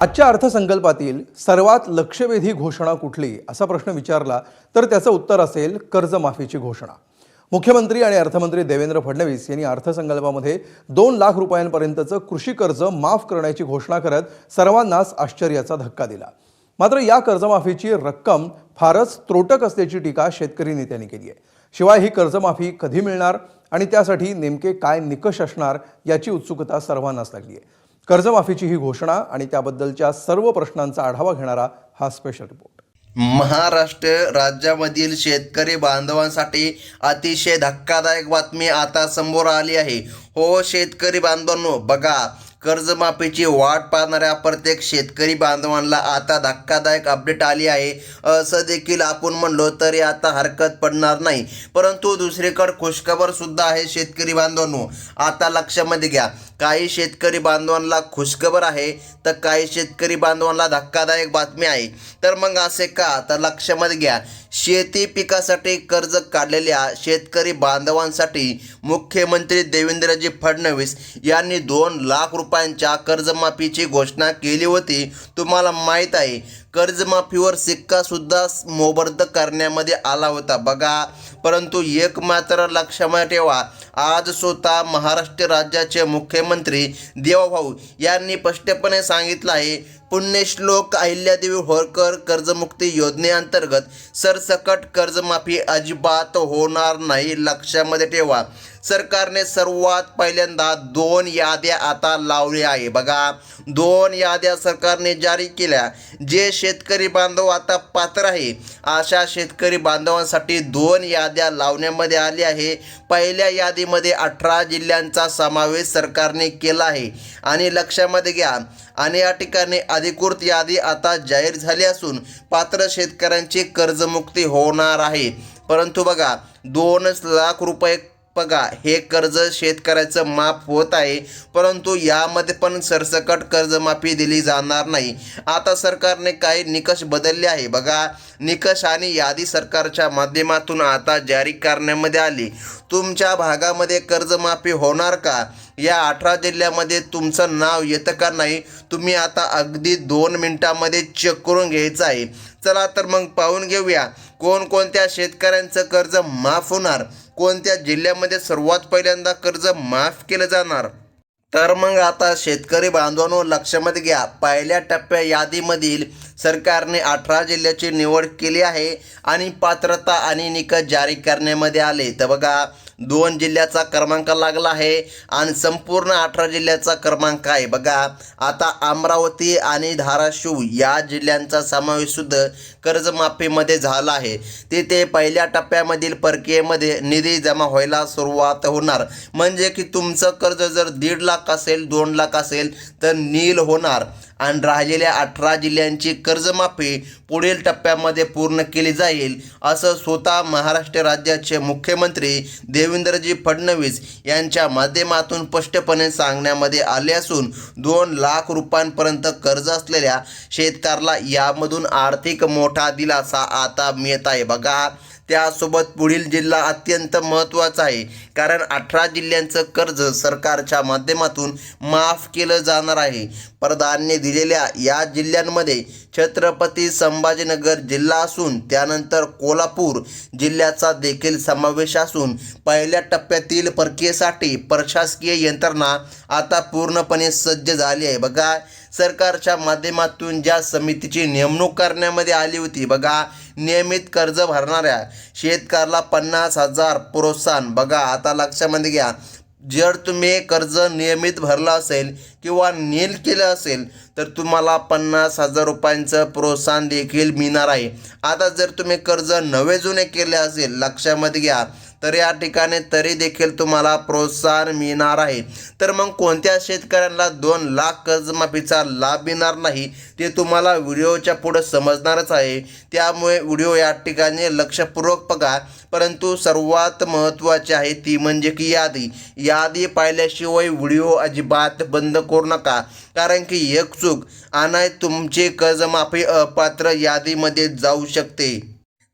आजच्या अर्थसंकल्पातील सर्वात लक्षवेधी घोषणा कुठली असा प्रश्न विचारला तर त्याचं उत्तर असेल कर्जमाफीची घोषणा। मुख्यमंत्री आणि अर्थमंत्री देवेंद्र फडणवीस यांनी अर्थसंकल्पामध्ये 2 लाख रुपयांपर्यंतचं कृषी कर्ज माफ करण्याची घोषणा करत सर्वांनाच आश्चर्याचा धक्का दिला। मात्र या कर्जमाफीची रक्कम फारच त्रोटक असल्याची टीका शेतकरी नेत्यांनी केली आहे। शिवाय ही कर्जमाफी कधी मिळणार आणि त्यासाठी नेमके काय निकष असणार याची उत्सुकता सर्वांनाच लागली आहे। कर्जमाफीची ही घोषणा आणि त्याबद्दलच्या सर्व प्रश्नांचा आढावा घेणारा हा स्पेशल रिपोर्ट। महाराष्ट्र राज्यामधील शेतकरी बांधवांसाठी अतिशय धक्कादायक बातमी आता समोर आली आहे। हो शेतकरी बांधवांनो, बघा, कर्जमाफीची वाट पाहणाऱ्या प्रत्येक शेतकरी बांधवांना आता धक्कादायक अपडेट आली आहे असं देखील आपण म्हणलो तरी आता हरकत पडणार नाही। परंतु दुसरीकडे खुशखबर सुद्धा आहे शेतकरी बांधवांनो। आता लक्षामध्ये घ्या, काही शेतकरी बांधवांना खुशखबर आहे तर काही शेतकरी बांधवांना धक्कादायक बातमी आहे। तर मग असे का, तर लक्षामध्ये घ्या, शेती पिकासाठी कर्ज काढलेल्या शेतकरी बांधवांसाठी मुख्यमंत्री देवेंद्रजी फडणवीस यांनी 2 लाख रुपयांच्या कर्जमाफीची घोषणा केली होती। तुम्हाला माहीत आहे, कर्जमाफीवर सिक्का सुद्धा मोबरद करण्यामध्ये आला होता बघा। परंतु एक मात्र लक्षामध्ये ठेवा, आज स्वतः महाराष्ट्र राज्याचे मुख्यमंत्री देवभाऊ यांनी स्पष्टपणे सांगितलं आहे, पुण्यश्लोक अहिल्यादेवी होळकर कर्जमुक्ती योजनेअंतर्गत सरसकट कर्जमाफी अजिबात होणार नाही। लक्षामध्ये ठेवा, सरकारने सर्वात पहिल्यांदा 2 याद्या आता लावल्या आहे बघा। 2 याद्या सरकारने जारी केल्या। जे शेतकरी बांधव आता पात्र आहे अशा शेतकरी बांधवांसाठी 2 याद्या लावण्यामध्ये आली आहे। पहिल्या यादीमध्ये 18 जिल्ह्यांचा समावेश सरकारने केला आहे आणि लक्षामध्ये घ्या, आणि या ठिकाणी अधिकृत यादी आता जाहीर झाली असून पात्र शेतकऱ्यांची कर्जमुक्ती होणार आहे। परंतु बघा, 2 लाख रुपये बघा हे कर्ज शेतकऱ्याचं माफ होत आहे, परंतु यामध्ये पण सरसकट कर्जमाफी दिली जाणार नाही। आता सरकारने काही निकष बदलले आहे बघा। निकष आणि यादी सरकारच्या माध्यमातून आता जारी करण्यामध्ये आली। तुमच्या भागामध्ये कर्जमाफी होणार का, या 18 जिल्ह्यामध्ये तुमचं नाव येतं का नाही, तुम्ही आता अगदी 2 मिनिटांमध्ये चेक करून घ्यायचं आहे। चला तर मग पाहून घेऊया कोणकोणत्या शेतकऱ्यांचं कर्ज माफ होणार, कोणत्या जिल्ह्यामध्ये सर्वात पहिल्यांदा कर्ज माफ केलं जाणार। तर मग आता शेतकरी बांधवांनो लक्षामध्ये घ्या, पहिल्या टप्प्या यादीमधील सरकारने 18 जिल्ह्याची निवड केली आहे आणि पात्रता आणि निकष जारी करण्यामध्ये आले। तर बघा, 2 जिल्ह्याचा क्रमांक लागला आहे आणि संपूर्ण 18 जिल्ह्याचा क्रमांक आहे बघा। आता अमरावती आणि धाराशिव या जिल्ह्यांचा समावेश सुद्धा कर्जमाफीमध्ये झाला आहे। तिथे पहिल्या टप्प्यामधील प्रक्रियेमध्ये निधी जमा व्हायला सुरुवात होणार, म्हणजे की तुमचं कर्ज जर 1.5 लाख असेल, 2 लाख असेल तर नील होणार आणि राहिलेल्या 18 जिल्ह्यांची कर्जमाफी पुढील टप्प्यामध्ये पूर्ण केली जाईल असं स्वतः महाराष्ट्र राज्याचे मुख्यमंत्री देवेंद्रजी फडणवीस यांच्या माध्यमातून स्पष्टपणे सांगण्यामध्ये आले असून 2 लाख रुपयांपर्यंत कर्ज असलेल्या शेतकऱ्याला यामधून आर्थिक मोठा दिलासा आता मिळत आहे बघा। त्यासोबत पुढील जिल्हा अत्यंत महत्त्वाचा आहे, कारण 18 जिल्ह्यांचं कर्ज सरकारच्या माध्यमातून माफ केलं जाणार आहे। प्रधानने दिलेल्या या जिल्ह्यांमध्ये छत्रपती संभाजीनगर जिल्हा असून त्यानंतर कोल्हापूर जिल्ह्याचा देखील समावेश असून पहिल्या टप्प्यातील प्रक्रियेसाठी प्रशासकीय यंत्रणा आता पूर्णपणे सज्ज झाली आहे बघा। सरकारच्या माध्यमातून ज्या समितीची नेमणूक करण्यामध्ये आली होती बघा, नियमित कर्ज भरणाऱ्या शेतकऱ्याला 50,000 प्रोत्साहन बघा। आता लक्षामध्ये घ्या, जर तुम्ही कर्ज नियमित भरलं असेल किंवा नील केलं असेल तर तुम्हाला 50,000 रुपयांचं प्रोत्साहन देखील मिळणार आहे। आता जर तुम्ही कर्ज नवे जुने केले असेल, लक्षामध्ये घ्या, तर या ठिकाणी तरी देखील तुम्हाला प्रोत्साहन मिळणार आहे। तर मग कोणत्या शेतकऱ्यांना 2 लाख कर्जमाफीचा लाभ मिळणार नाही ते तुम्हाला व्हिडिओच्या पुढे समजणारच आहे, त्यामुळे व्हिडिओ या ठिकाणी लक्षपूर्वक बघा। परंतु सर्वात महत्त्वाचे आहे ती म्हणजे की यादी पाहिल्याशिवाय व्हिडिओ अजिबात बंद करू नका, कारण की एक चूक आणि तुमची कर्जमाफी अपात्र यादीमध्ये जाऊ शकते।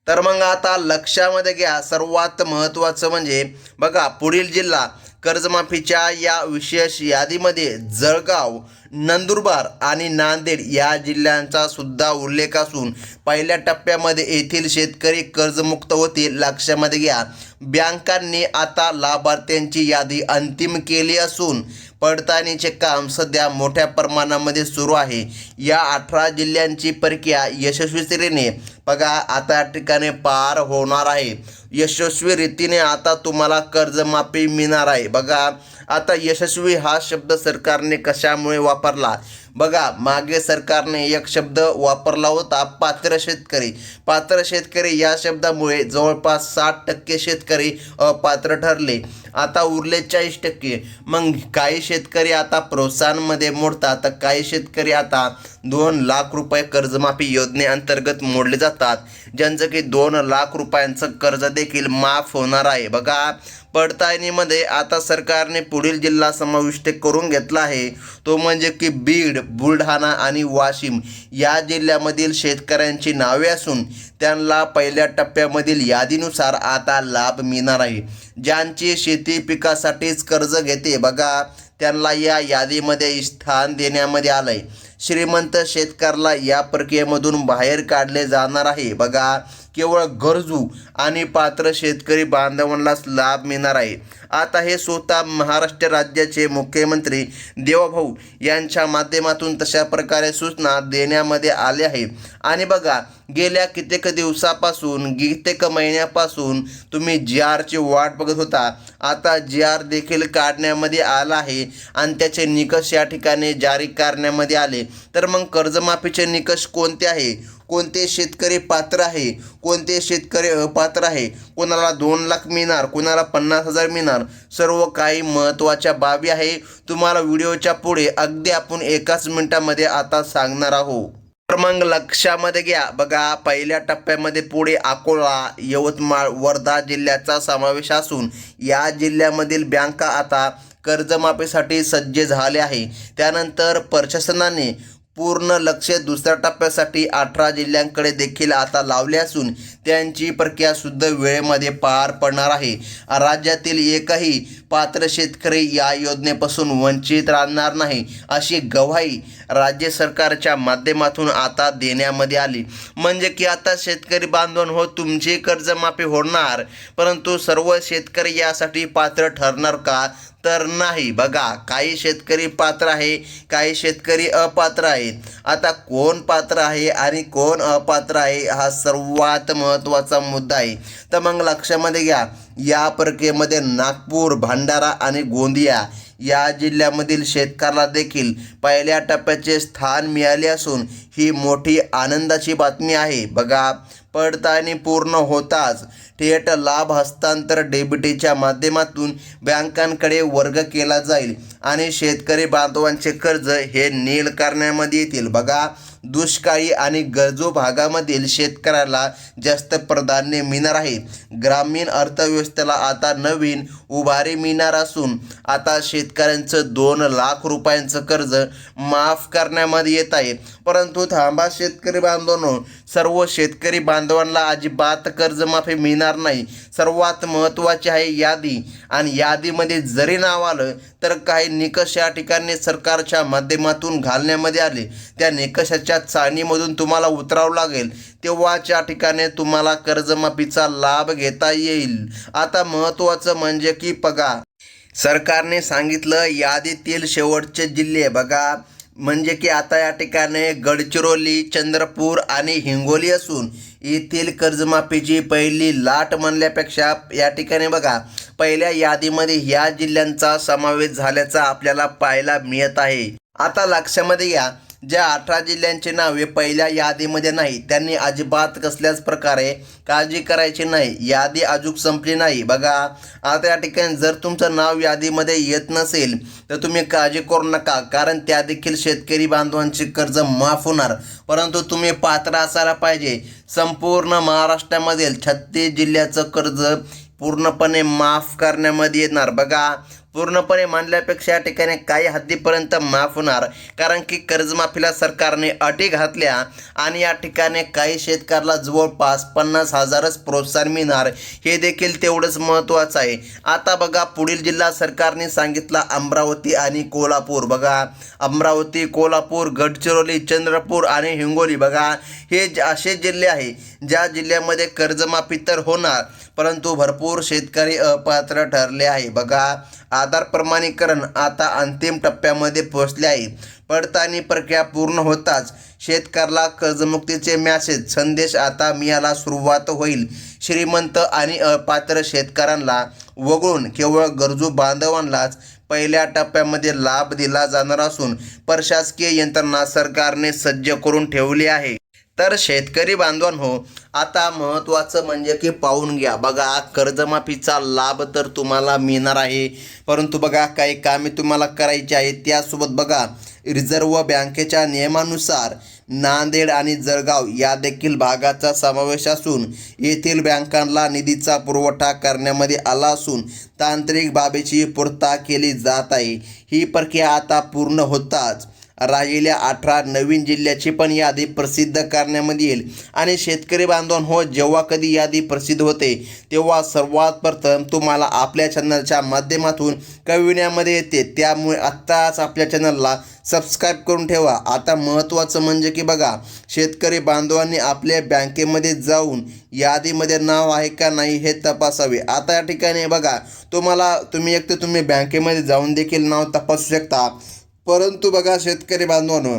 तर मग आता लक्षामध्ये घ्या, सर्वात महत्त्वाचं म्हणजे बघा, पुढील जिल्हा कर्जमाफीच्या या विशेष यादीमध्ये जळगाव, नंदुरबार आणि नांदेड या जिल्ह्यांचा सुद्धा उल्लेख असून पहिल्या टप्प्यामध्ये येथील शेतकरी कर्जमुक्त होतील. लक्षामध्ये घ्या, बँकांनी आता लाभार्थ्यांची यादी अंतिम केली असून पडताळणीचे काम सध्या मोठ्या प्रमाणामध्ये सुरू आहे. या 18 जिल्ह्यांची प्रक्रिया यशस्वीरित्याने बघा आता या ठिकाणी पार होणार आहे. यशस्वी रीतीने आता तुम्हाला कर्जमाफी मिळणार आहे. बघा आता यशस्वी हा शब्द सरकारने कशामुळे वापरला? बघा मागे सरकारने एक शब्द वापरला होता, पात्र शेतकरी. पात्र शेतकरी या शब्दामुळे जवळपास 60% शेतकरी अपात्र ठरले. आता उरले 40%. मग काही शेतकरी आता प्रोत्साहनमध्ये मोडतात, तर काही शेतकरी आता 2 लाख रुपये कर्जमाफी योजनेअंतर्गत मोडले जातात, ज्यांचं की 2 लाख रुपयांचं कर्ज देखील माफ होणार आहे. बघा पडताळणीमध्ये आता सरकारने पुढील जिल्हा समाविष्ट करून घेतला आहे, तो म्हणजे की बीड, बुलढाणा आणि वाशिम या जिल्ह्यामधील शेतकऱ्यांची नावे असून त्यांना पहिल्या टप्प्यामधील यादीनुसार आता लाभ मिळणार आहे. ज्यांची शेती पिकासाठीच कर्ज घेते बघा त्यांना या यादीमध्ये स्थान देण्यामध्ये आलंय. श्रीमंत शेतकऱ्याला या प्रक्रियेमधून बाहेर काढले जाणार आहे. बघा केवळ गरजू आणि पात्र शेतकरी बांधवांनाच लाभ मिळणार आहे. आता हे स्वतः महाराष्ट्र राज्याचे मुख्यमंत्री देवभाऊ यांच्या माध्यमातून तशा प्रकारे सूचना देण्यामध्ये आल्या आहे. आणि बघा गेल्या कित्येक दिवसापासून कित्येक महिन्यापासून तुम्ही GRची वाट बघत होता. आता GR देखील काढण्यामध्ये आला आहे आणि त्याचे निकष या ठिकाणी जारी करण्यामध्ये आले. तर मग कर्जमाफीचे निकष कोणते आहे? कोणते शेतकरी पात्र आहे, कोणते शेतकरी अपात्र आहे, कोणाला 2 लाख मिळणार, कोणाला 50,000 मिळणार, सर्व काही महत्त्वाच्या बाबी आहे. तुम्हाला व्हिडिओच्या पुढे अगदी आपण एकाच मिनिटामध्ये आता सांगणार आहोत. तर मग लक्षामध्ये घ्या, बघा पहिल्या टप्प्यामध्ये पुढे अकोला, यवतमाळ, वर्धा जिल्ह्याचा समावेश असून या जिल्ह्यामधील बँका आता कर्जमाफीसाठी सज्ज झाले आहे. त्यानंतर प्रशासनाने पूर्ण लक्ष दुसऱ्या टप्प्यासाठी 18 जिल्ह्यांकडे देखील आता लावले असून त्यांची प्रक्रिया सुद्धा वेळेमध्ये पार पडणार आहे. राज्यातील एकही पात्र शेतकरी या योजनेपासून वंचित राहणार नाही अशी ग्वाही राज्य सरकारच्या माध्यमातून आता देण्यामध्ये आली. म्हणजे की आता शेतकरी बांधवांनो तुमची कर्जमाफी होणार, परंतु सर्व शेतकरी यासाठी पात्र ठरणार का? तर नाही. बघा काही शेतकरी पात्र आहे, काही शेतकरी अपात्र आहेत. आता कोण पात्र आहे आणि कोण अपात्र आहे हा सर्वात महत्त्वाचा मुद्दा आहे. तर मग लक्षामध्ये घ्या, या प्रक्रियेमध्ये नागपूर, भंडारा आणि गोंदिया या जिल्ह्यामधील शेतकऱ्याला देखील पहिल्या टप्प्याचे स्थान मिळाले असून ही मोठी आनंदाची बातमी आहे. बघा पडताळणी पूर्ण होताच थेट लाभ हस्तांतर डेबिटीच्या माध्यमातून बँकांकडे वर्ग केला जाईल आणि शेतकरी बांधवांचे कर्ज हे नील करण्यामध्ये येतील. बघा दुष्काळी आणि गरजू भागामधील शेतकऱ्याला जास्त प्राधान्य मिळणार आहे. ग्रामीण अर्थव्यवस्थेला आता नवीन उभारी मिळणार असून आता शेतकऱ्यांचं 2 लाख रुपयांचं कर्ज माफ करण्यामध्ये येत आहे. परंतु थांबा शेतकरी बांधवांनो, सर्व शेतकरी बांधवांना अजिबात कर्जमाफी मिळणार नाही. सर्वात महत्त्वाची आहे यादी, आणि यादीमध्ये जरी नाव आलं तर काही निकष या ठिकाणी सरकारच्या माध्यमातून घालण्यामध्ये आले. त्या निकषाच्या चाळणीमधून तुम्हाला उतरावं लागेल, तेव्हाच या ठिकाणी तुम्हाला कर्जमाफीचा लाभ घेता येईल. आता महत्त्वाचं म्हणजे की बघा सरकारने सांगितलं यादीतील शेवटचे जिल्हे बघा, म्हणजे की आता या ठिकाणी गडचिरोली, चंद्रपूर आणि हिंगोली असून येथील कर्जमाफीची पहिली लाट म्हणल्यापेक्षा या ठिकाणी बघा पहिल्या यादीमध्ये ह्या जिल्ह्यांचा समावेश झाल्याचा आपल्याला पाहायला मिळत आहे. आता लक्षामध्ये घ्या, ज्या 18 जिल्ह्यांचे नावे पहिल्या यादीमध्ये नाही त्यांनी अजिबात कसल्याच प्रकारे काळजी करायची नाही. यादी अजून संपली नाही. बघा आता या ठिकाणी जर तुमचं नाव यादीमध्ये येत नसेल तर तुम्ही काळजी करू नका, कारण त्या देखील शेतकरी बांधवांचे कर्ज माफ होणार. परंतु तुम्ही पात्र असायला पाहिजे. संपूर्ण महाराष्ट्रामधील 36 जिल्ह्याचं कर्ज पूर्णपणे माफ करण्यामध्ये येणार. बघा पूर्णपणे मानल्यापेक्षा या ठिकाणी काही हद्दीपर्यंत माफ होणार, कारण की कर्जमाफीला सरकारने अटी घातल्या आणि या ठिकाणी काही शेतकऱ्याला जवळपास 50,000च प्रोत्साहन मिळणार, हे देखील तेवढंच महत्त्वाचं आहे. आता बघा पुढील जिल्हा सरकारने सांगितला अमरावती आणि कोल्हापूर. बघा अमरावती, कोल्हापूर, गडचिरोली, चंद्रपूर आणि हिंगोली बघा हे असे जिल्हे आहे ज्या जिल्ह्यामध्ये कर्जमाफी तर होणार, परंतु भरपूर शेतकरी अपात्र ठरले आहे. बघा आधार प्रमाणीकरण आता अंतिम टप्प्यामध्ये पोहोचले आहे. पडताळणी प्रक्रिया पूर्ण होताच शेतकऱ्याला कर्जमुक्तीचे मेसेज संदेश आता मिळायला सुरुवात होईल. श्रीमंत आणि अपात्र शेतकऱ्यांना वगळून केवळ गरजू बांधवांनाच पहिल्या टप्प्यामध्ये लाभ दिला जाणार असून प्रशासकीय यंत्रणा सरकारने सज्ज करून ठेवली आहे. तर शेतकरी बांधवांनो, आता महत्त्वाचं म्हणजे की पाहून घ्या. बघा कर्जमाफीचा लाभ तर तुम्हाला मिळणार आहे, परंतु बघा काही कामे तुम्हाला करायची आहेत. त्यासोबत बघा रिझर्व्ह बँकेच्या नियमानुसार नांदेड आणि जळगाव या देखील भागाचा समावेश असून येथील बँकांना निधीचा पुरवठा करण्यामध्ये आला असून तांत्रिक बाबीची पूर्तता केली जात आहे. ही प्रक्रिया आता पूर्ण होताच राहिलेल्या 18 नवीन जिल्ह्याची पण यादी प्रसिद्ध करण्यामध्ये येईल. आणि शेतकरी बांधवांनो, जेव्हा कधी यादी प्रसिद्ध होते तेव्हा सर्वात प्रथम तुम्हाला आपल्या चॅनलच्या माध्यमातून कळविण्यामध्ये येते. त्यामुळे आत्ताच आपल्या चॅनलला सबस्क्राईब करून ठेवा. आता महत्त्वाचं म्हणजे की बघा शेतकरी बांधवांनी आपल्या बँकेमध्ये जाऊन यादीमध्ये नाव आहे का नाही हे तपासावे. आता या ठिकाणी बघा तुम्ही बँकेमध्ये जाऊन देखील नाव तपासू शकता, परंतु बघा शेतकरी बांधवांनो,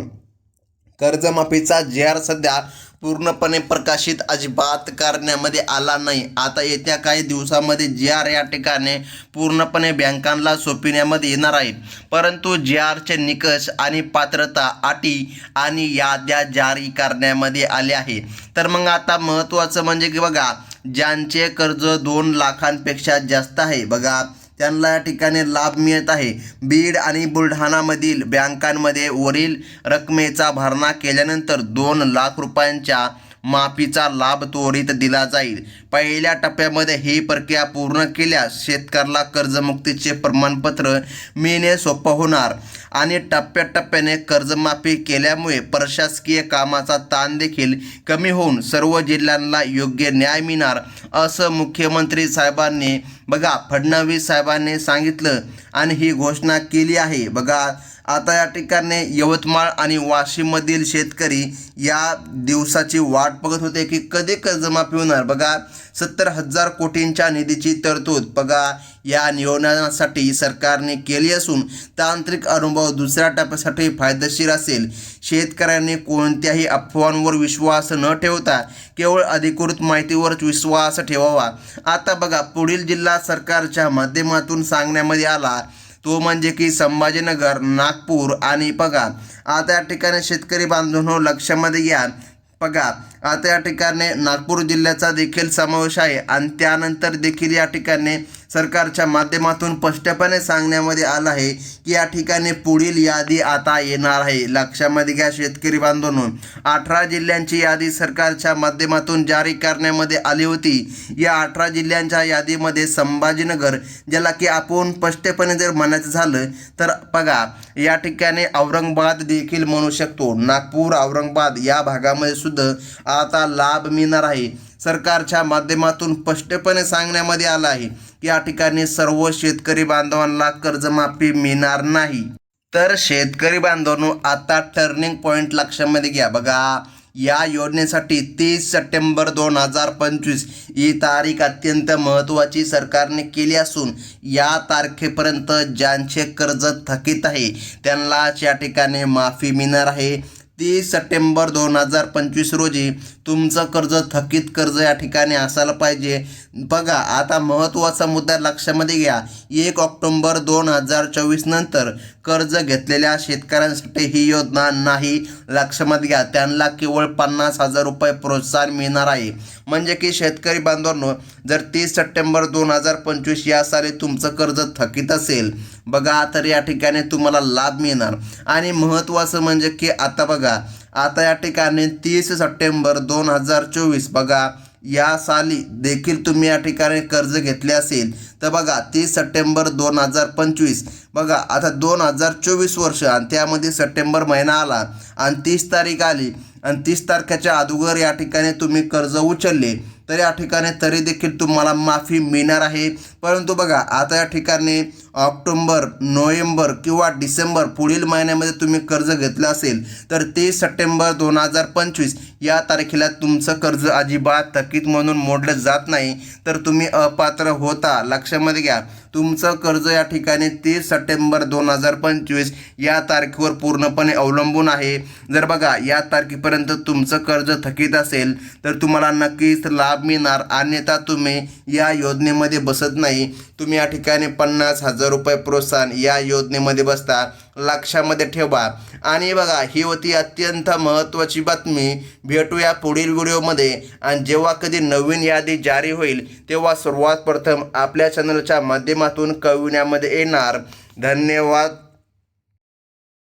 कर्जमाफीचा JR सध्या पूर्णपणे प्रकाशित अजिबात करण्यामध्ये आला नाही. आता येत्या काही दिवसामध्ये JR या ठिकाणी पूर्णपणे बँकांना सोपविण्यामध्ये येणार आहे, परंतु JRचे निकष आणि पात्रता अटी आणि याद्या जारी करण्यामध्ये आले आहे. तर मग आता महत्त्वाचं म्हणजे की बघा ज्यांचे कर्ज 2 लाखांपेक्षा जास्त आहे बघा त्यांना या ठिकाणी लाभ मिळत आहे. बीड आणि बुलढाणामधील बँकांमध्ये वरील रकमेचा भरणा केल्यानंतर 2 लाख रुपयांच्या माफीचा लाभ त्वरित दिला जाईल. पहिल्या टप्प्यामध्ये ही प्रक्रिया पूर्ण केल्यास शेतकऱ्याला कर्जमुक्तीचे प्रमाणपत्र मिळणे सोपं होणार आणि टप्प्याटप्प्याने कर्जमाफी केल्यामुळे प्रशासकीय कामाचा ताण देखील कमी होऊन सर्व जिल्ह्यांना योग्य न्याय मिळणार, असं मुख्यमंत्री साहेबांनी बघा फडणवीस साहेबांनी सांगितलं आणि ही घोषणा केली आहे. बघा आता या ठिकाणी यवतमाळ आणि वाशिममधील शेतकरी या दिवसाची वाट बघत होते की कधी कर्जमाफी होणार. बघा 70,000 कोटींच्या निधीची तरतूद बघा या नियोजनासाठी सरकारने केली असून तांत्रिक अनुभव दुसऱ्या टप्प्यासाठी फायदेशीर असेल. शेतकऱ्यांनी कोणत्याही अफवांवर विश्वास न ठेवता केवळ अधिकृत माहितीवरच विश्वास ठेवावा. आता बघा पुढील जिल्हा सरकारच्या माध्यमातून सांगण्यामध्ये आला तो म्हणजे की संभाजीनगर, नागपूर आणि बघा आता या ठिकाणी शेतकरी बांधवांनो लक्षामध्ये घ्या. बघा आता या ठिकाणी नागपूर जिल्ह्याचा देखील समावेश आहे आणि त्यानंतर देखील या ठिकाणी सरकारच्या माध्यमातून स्पष्टपणे सांगण्यामध्ये आलं आहे की या ठिकाणी पुढील यादी आता येणार आहे. लक्षामध्ये घ्या शेतकरी बांधवांनो, 18 जिल्ह्यांची यादी सरकारच्या माध्यमातून जारी करण्यामध्ये आली होती. या 18 जिल्ह्यांच्या यादीमध्ये संभाजीनगर, ज्याला की आपण स्पष्टपणे जर म्हणायचं झालं तर बघा या ठिकाणी औरंगाबाद देखील म्हणू शकतो. नागपूर, औरंगाबाद या भागामध्ये सुद्धा आता लाभ मिळणार आहे. सरकारच्या माध्यमातून स्पष्टपणे सांगण्यामध्ये आलं आहे की या ठिकाणी सर्व शेतकरी बांधवांना कर्जमाफी मिळणार नाही. तर शेतकरी बांधवांनो आता टर्निंग पॉईंट लक्षामध्ये घ्या. बघा या योजनेसाठी 30 सप्टेंबर 2025 ही तारीख अत्यंत महत्त्वाची सरकारने केली असून या तारखेपर्यंत ज्यांचे कर्ज थकीत आहे त्यांनाच या ठिकाणी माफी मिळणार आहे. 30 सप्टेंबर 2025 रोजी तुमचं कर्ज थकीत कर्ज या ठिकाणी असायला पाहिजे. बघा आता महत्त्वाचा मुद्दा लक्षामध्ये घ्या. 1 ऑक्टोबर 2024 नंतर कर्ज घेतलेल्या शेतकऱ्यांसाठी ही योजना नाही. लक्षामध्ये घ्या त्यांना केवळ 50,000 रुपये प्रोत्साहन मिळणार आहे. म्हणजे की शेतकरी बांधवांनो जर 30 सप्टेंबर 2025 या साली तुमचं कर्ज थकीत असेल बघा तर या ठिकाणी तुम्हाला लाभ मिळणार. आणि महत्त्वाचं म्हणजे की आता बघा आता या ठिकाणी 30 सप्टेंबर 2024 बघा या साली देखील तुम्ही या ठिकाणी कर्ज घेतले असेल तर बघा 30 सप्टेंबर 2025 बघा आता 2024 वर्ष आणि त्यामध्ये सप्टेंबर महिना आला आणि 30 तारीख आली आणि 30 तारखेच्या अगोदर या ठिकाणी तुम्ही कर्ज उचलले तर या ठिकाणी तरी देखील तुम्हाला माफी मिळणार आहे. परंतु बघा आता या ठिकाणी ऑक्टोबर, नोव्हेंबर किंवा डिसेंबर पुढील महिन्यामध्ये तुम्ही कर्ज घेतलं असेल तर 30 सप्टेंबर 2025 या तारखेला तुमचं कर्ज अजिबात थकीत म्हणून मोडलं जात नाही, तर तुम्ही अपात्र होता. लक्षामध्ये घ्या, तुमचं कर्ज या ठिकाणी 30 सप्टेंबर 2025 या तारखेवर पूर्णपणे अवलंबून आहे. जर बघा या तारखेपर्यंत तुमचं कर्ज थकीत असेल तर तुम्हाला नक्कीच लाभ मिळणार, अन्यथा तुम्ही या योजनेमध्ये बसत नाही. तुम्ही या ठिकाणी 50,000 रुपये प्रोत्साहन या योजनेमध्ये बसता. लक्षामध्ये ठेवा. आणि बघा ही होती अत्यंत महत्त्वाची बातमी. भेटूया पुढील व्हिडिओमध्ये आणि जेव्हा कधी नवीन यादी जारी होईल तेव्हा सर्वात प्रथम आपल्या चॅनलच्या माध्यमातून कळविण्यामध्ये येणार. धन्यवाद.